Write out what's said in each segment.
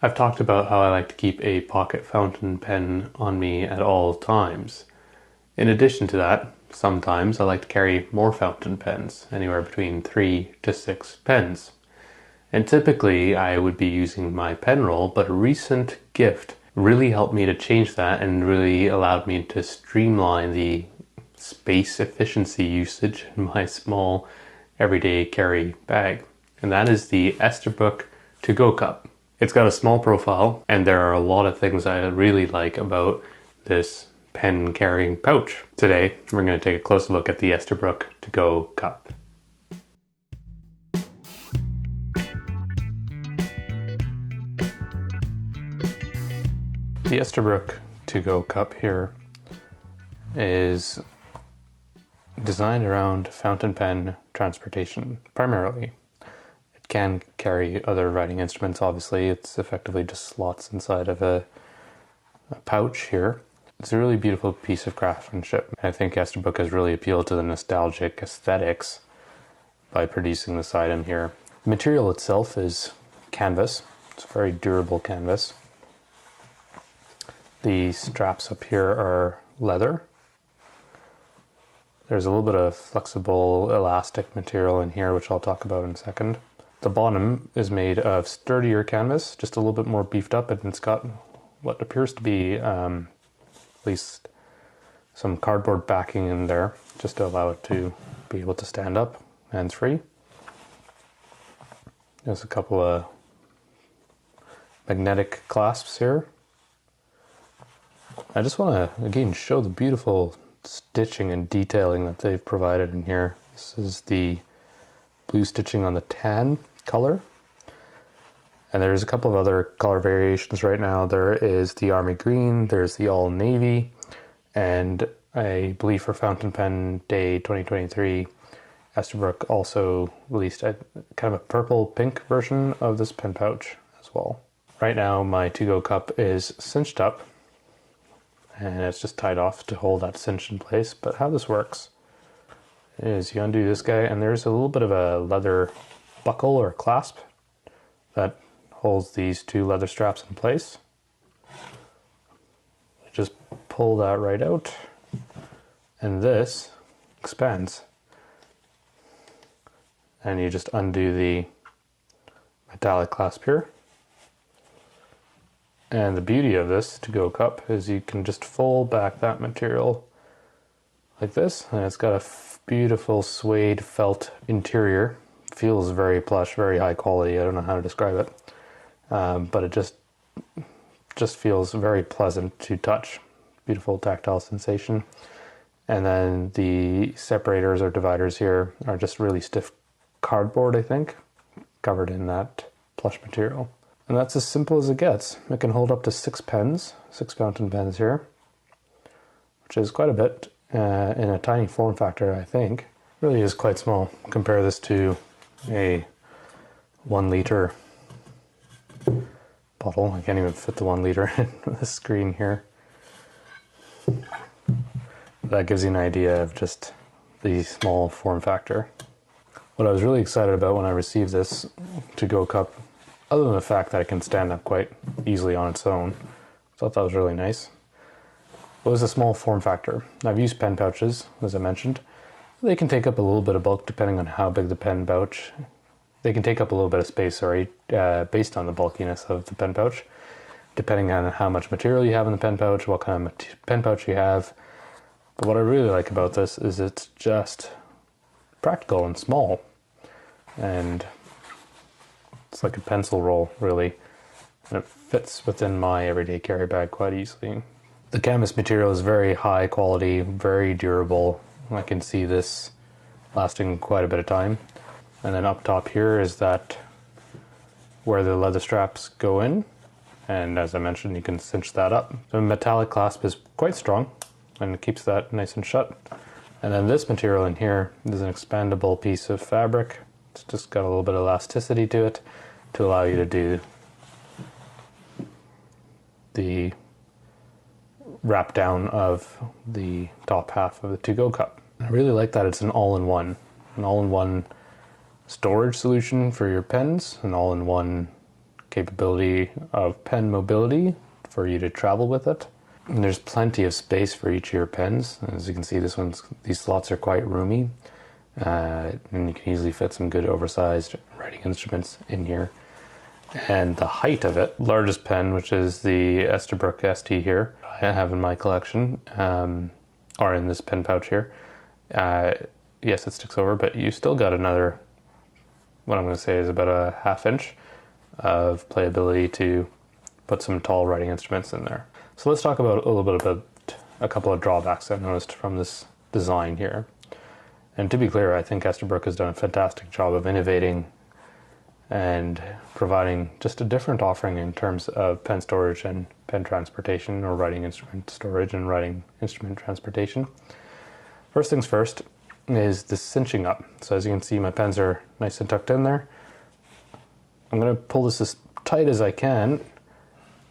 I've talked about how I like to keep a pocket fountain pen on me at all times. In addition to that, sometimes I like to carry more fountain pens, anywhere between 3 to 6 pens. And typically I would be using my pen roll, but a recent gift really helped me to change that and really allowed me to streamline the space efficiency usage in my small everyday carry bag. And that is the Esterbrook to-go cup. It's got a small profile, and there are a lot of things I really like about this pen carrying pouch. Today, we're going to take a closer look at the Esterbrook to-go cup. The Esterbrook to-go cup here is designed around fountain pen transportation, primarily. It can carry other writing instruments, obviously. It's effectively just slots inside of a pouch here. It's a really beautiful piece of craftsmanship. I think Esterbrook has really appealed to the nostalgic aesthetics by producing this item here. The material itself is canvas. It's a very durable canvas. The straps up here are leather. There's a little bit of flexible elastic material in here, which I'll talk about in a second. The bottom is made of sturdier canvas, just a little bit more beefed up, and it's got what appears to be at least some cardboard backing in there, just to allow it to be able to stand up hands-free. There's a couple of magnetic clasps here. I just want to, again, show the beautiful stitching and detailing that they've provided in here. This is the blue stitching on the tan color. And there's a couple of other color variations right now. There is the army green, there's the all navy, and I believe for Fountain Pen Day 2023, Esterbrook also released a kind of a purple pink version of this pen pouch as well. Right now my to-go cup is cinched up, and it's just tied off to hold that cinch in place. But how this works is you undo this guy, and there's a little bit of a leather buckle or clasp that holds these two leather straps in place. Just pull that right out, and this expands. And you just undo the metallic clasp here. And the beauty of this to-go cup is you can just fold back that material like this, and it's got a beautiful suede felt interior. Feels very plush, very high quality. I don't know how to describe it, but it just feels very pleasant to touch. Beautiful tactile sensation. And then the separators or dividers here are just really stiff cardboard, I think, covered in that plush material. And that's as simple as it gets. It can hold up to 6 pens, 6 fountain pens here, which is quite a bit in a tiny form factor, I think. It really is quite small. Compare this to a 1 liter bottle. I can't even fit the 1 liter in the screen here. That gives you an idea of just the small form factor. What I was really excited about when I received this to-go cup, other than the fact that it can stand up quite easily on its own, I thought that was really nice, it was a small form factor. I've used pen pouches, as I mentioned. They can take up a little bit of bulk depending on how big the pen pouch. They can take up a little bit of space, based on the bulkiness of the pen pouch, depending on how much material you have in the pen pouch, what kind of pen pouch you have. But what I really like about this is it's just practical and small, and it's like a pencil roll, really, and it fits within my everyday carry bag quite easily. The canvas material is very high quality, very durable. I can see this lasting quite a bit of time. And then up top here is that where the leather straps go in, and as I mentioned, you can cinch that up. The metallic clasp is quite strong, and it keeps that nice and shut. And then this material in here is an expandable piece of fabric. It's just got a little bit of elasticity to it to allow you to do the wrap down of the top half of the to-go cup. I really like that it's an all-in-one storage solution for your pens, an all-in-one capability of pen mobility for you to travel with it. And there's plenty of space for each of your pens. As you can see, these slots are quite roomy, and you can easily fit some good oversized writing instruments in here. And the height of it, largest pen, which is the Esterbrook ST here, I have in my collection, or in this pen pouch here. Yes, it sticks over, but you still got another, what I'm going to say is about a ½ inch of playability to put some tall writing instruments in there. So let's talk about a little bit about a couple of drawbacks I've noticed from this design here. And to be clear, I think Esterbrook has done a fantastic job of innovating and providing just a different offering in terms of pen storage and pen transportation, or writing instrument storage and writing instrument transportation. First things first is the cinching up. So as you can see, my pens are nice and tucked in there. I'm going to pull this as tight as I can,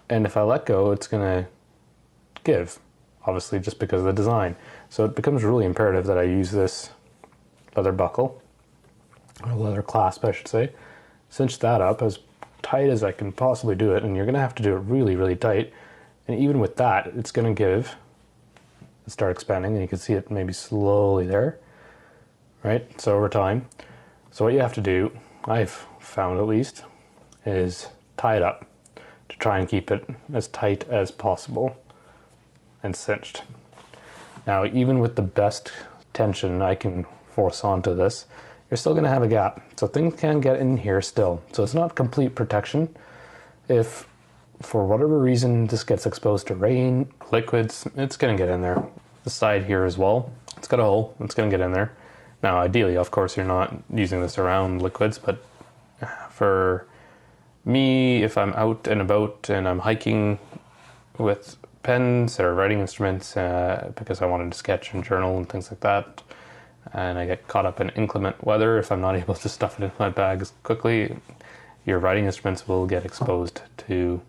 and if I let go, it's going to give, obviously, just because of the design. So it becomes really imperative that I use this leather buckle, or leather clasp I should say, cinch that up as tight as I can possibly do it, and you're going to have to do it really, really tight. And even with that, it's going to give and start expanding, and you can see it maybe slowly there, right? So over time. So what you have to do, I've found at least, is tie it up to try and keep it as tight as possible and cinched. Now, even with the best tension I can force onto this, you're still going to have a gap. So things can get in here still. So it's not complete protection. If for whatever reason this gets exposed to rain, liquids, it's going to get in there. The side here as well, it's got a hole, it's going to get in there. Now ideally, of course, you're not using this around liquids, but for me, if I'm out and about and I'm hiking with pens or writing instruments, because I wanted to sketch and journal and things like that, and I get caught up in inclement weather, if I'm not able to stuff it in my bags quickly, your writing instruments will get exposed to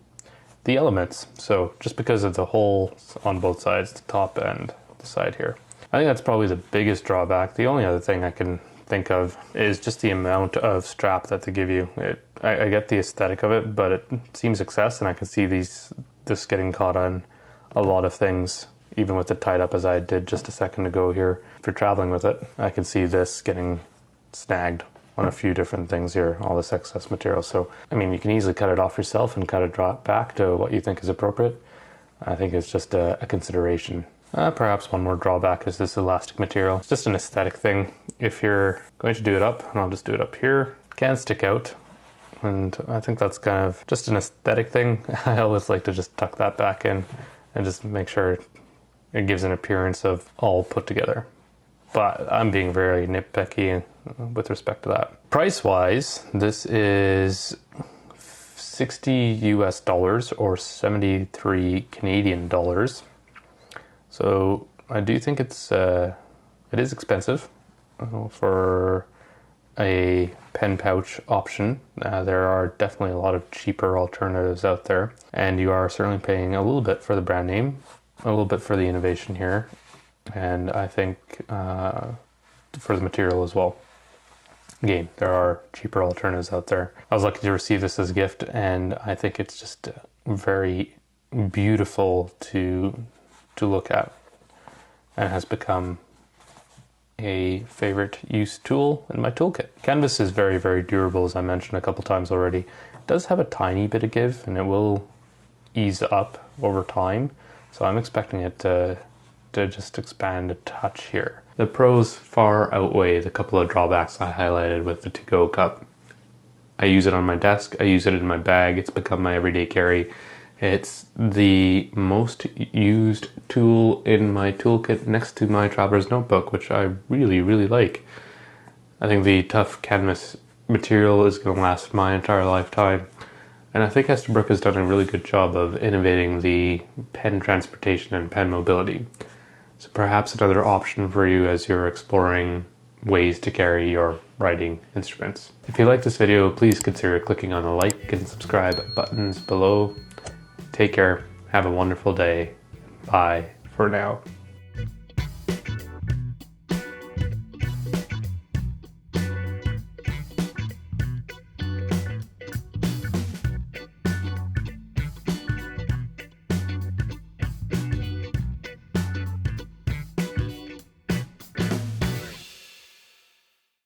the elements. So just because of the holes on both sides, the top and the side here. I think that's probably the biggest drawback. The only other thing I can think of is just the amount of strap that they give you. I get the aesthetic of it, but it seems excess, and I can see this getting caught on a lot of things, even with it tied up as I did just a second ago here. If you're traveling with it, I can see this getting snagged on a few different things here, all this excess material. So, I mean, you can easily cut it off yourself and cut it back to what you think is appropriate. I think it's just a consideration. Perhaps one more drawback is this elastic material. It's just an aesthetic thing. If you're going to do it up, and I'll just do it up here, it can stick out. And I think that's kind of just an aesthetic thing. I always like to just tuck that back in and just make sure it gives an appearance of all put together. But I'm being very nitpicky with respect to that. Price-wise, this is $60 US or 73 Canadian dollars. So I do think it is expensive for a pen pouch option. There are definitely a lot of cheaper alternatives out there, and you are certainly paying a little bit for the brand name, a little bit for the innovation here, and I think for the material as well. Again, there are cheaper alternatives out there. I was lucky to receive this as a gift, and I think it's just very beautiful to look at, and has become a favorite use tool in my toolkit. Canvas is very, very durable, as I mentioned a couple times already. It does have a tiny bit of give, and it will ease up over time, so I'm expecting it to just expand a touch here. The pros far outweigh the couple of drawbacks I highlighted with the to-go cup. I use it on my desk, I use it in my bag, it's become my everyday carry. It's the most used tool in my toolkit next to my traveler's notebook, which I really, really like. I think the tough canvas material is going to last my entire lifetime. And I think Esterbrook has done a really good job of innovating the pen transportation and pen mobility. So perhaps another option for you as you're exploring ways to carry your writing instruments. If you like this video, please consider clicking on the like and subscribe buttons below. Take care, have a wonderful day. Bye for now.